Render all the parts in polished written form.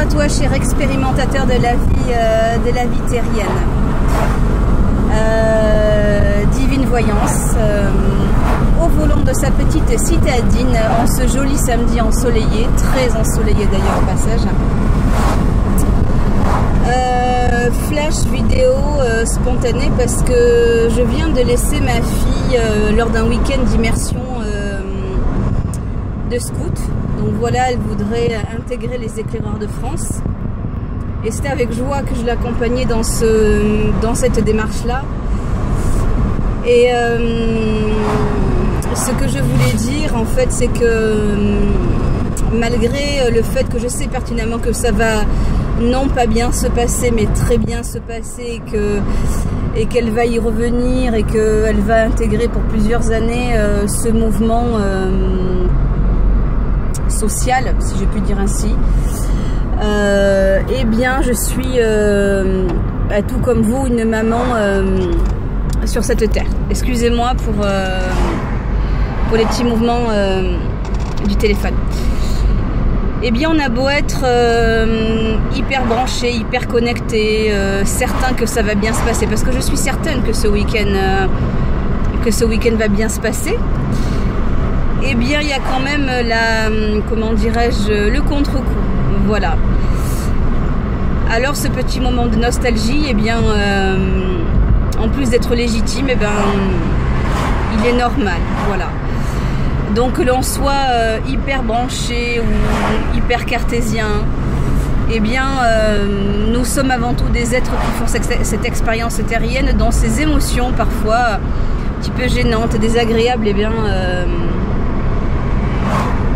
toi, cher expérimentateur de la vie terrienne. Divine voyance, au volant de sa petite citadine, en ce joli samedi ensoleillé, très ensoleillé d'ailleurs au passage. Flash vidéo spontanée parce que je viens de laisser ma fille lors d'un week-end d'immersion de scout. Donc voilà, elle voudrait intégrer les éclaireurs de France. Et c'était avec joie que je l'accompagnais dans cette démarche-là. Et ce que je voulais dire, en fait, c'est que malgré le fait que je sais pertinemment que ça va non pas bien se passer, mais très bien se passer, et qu'elle va y revenir et qu'elle va intégrer pour plusieurs années ce mouvement social, si je puis dire ainsi, eh bien je suis tout comme vous une maman sur cette terre. Excusez-moi pour les petits mouvements du téléphone. Eh bien on a beau être hyper branché, hyper connecté, certain que ça va bien se passer, parce que je suis certaine que ce week-end va bien se passer. Eh bien, il y a quand même comment dirais-je, le contre-coup. Voilà. Alors, ce petit moment de nostalgie, eh bien, en plus d'être légitime, eh ben, il est normal. Voilà. Donc, que l'on soit hyper branché ou hyper cartésien, eh bien, nous sommes avant tout des êtres qui font cette expérience terrienne, dont ces émotions, parfois, un petit peu gênantes, désagréables, eh bien...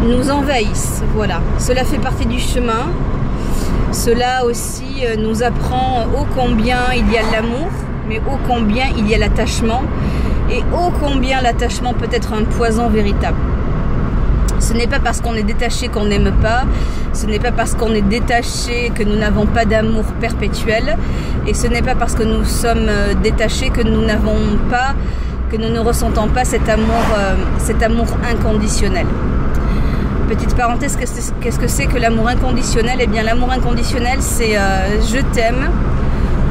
nous envahissent, voilà. Cela fait partie du chemin. Cela aussi nous apprend ô combien il y a l'amour, mais ô combien il y a l'attachement, et ô combien l'attachement peut être un poison véritable. Ce n'est pas parce qu'on est détaché qu'on n'aime pas, ce n'est pas parce qu'on est détaché que nous n'avons pas d'amour perpétuel, et ce n'est pas parce que nous sommes détachés que nous n'avons pas, que nous ne ressentons pas cet amour inconditionnel. Petite parenthèse, qu'est-ce que c'est que l'amour inconditionnel? Eh bien, l'amour inconditionnel, c'est je t'aime,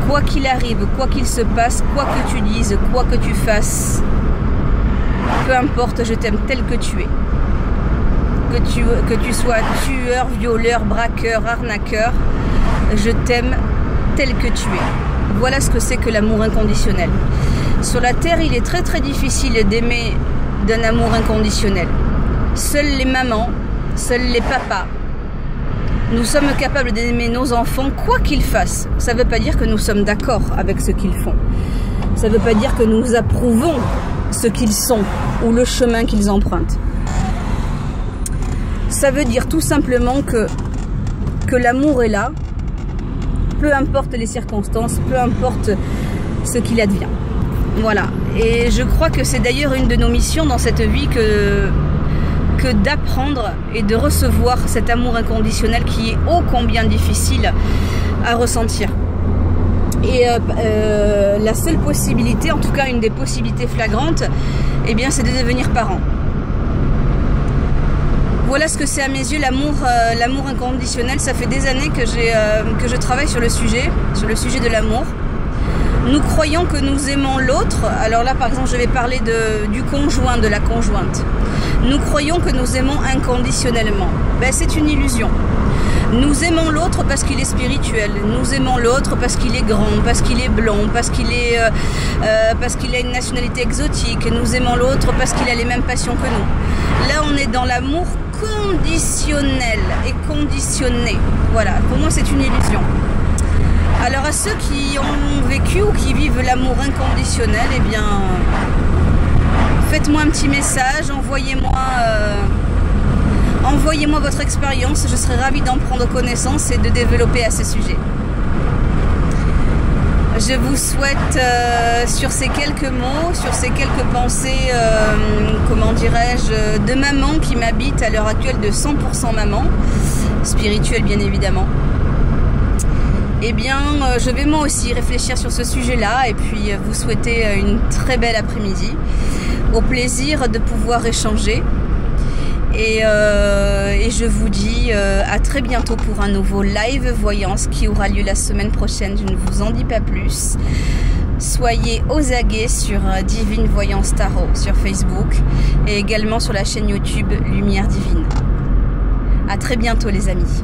quoi qu'il arrive, quoi qu'il se passe, quoi que tu dises, quoi que tu fasses, peu importe, je t'aime tel que tu es. Que tu sois tueur, violeur, braqueur, arnaqueur, je t'aime tel que tu es. Voilà ce que c'est que l'amour inconditionnel. Sur la terre, il est très très difficile d'aimer d'un amour inconditionnel. Seules les mamans, seuls les papas, nous sommes capables d'aimer nos enfants quoi qu'ils fassent. Ça ne veut pas dire que nous sommes d'accord avec ce qu'ils font. Ça ne veut pas dire que nous approuvons ce qu'ils sont ou le chemin qu'ils empruntent. Ça veut dire tout simplement que l'amour est là, peu importe les circonstances, peu importe ce qu'il advient. Voilà. Et je crois que c'est d'ailleurs une de nos missions dans cette vie que d'apprendre et de recevoir cet amour inconditionnel qui est ô combien difficile à ressentir. Et la seule possibilité, en tout cas une des possibilités flagrantes, eh bien c'est de devenir parent. Voilà ce que c'est à mes yeux l'amour inconditionnel. Ça fait des années que je travaille sur le sujet de l'amour. Nous croyons que nous aimons l'autre. Alors là, par exemple, je vais parler du conjoint, de la conjointe. Nous croyons que nous aimons inconditionnellement. Ben, c'est une illusion. Nous aimons l'autre parce qu'il est spirituel. Nous aimons l'autre parce qu'il est grand, parce qu'il est blond, parce qu'il a une nationalité exotique. Nous aimons l'autre parce qu'il a les mêmes passions que nous. Là, on est dans l'amour conditionnel et conditionné. Voilà, pour moi, c'est une illusion. Alors à ceux qui ont vécu ou qui vivent l'amour inconditionnel, eh bien, faites-moi un petit message, envoyez-moi votre expérience, je serai ravie d'en prendre connaissance et de développer à ce sujet. Je vous souhaite, sur ces quelques mots, sur ces quelques pensées, comment dirais-je, de maman qui m'habite à l'heure actuelle, de 100% maman, spirituelle bien évidemment, eh bien, je vais moi aussi réfléchir sur ce sujet-là et puis vous souhaiter une très belle après-midi. Au plaisir de pouvoir échanger. Et je vous dis à très bientôt pour un nouveau live voyance qui aura lieu la semaine prochaine. Je ne vous en dis pas plus. Soyez aux aguets sur Divine Voyance Tarot sur Facebook et également sur la chaîne YouTube Lumière Divine. À très bientôt les amis.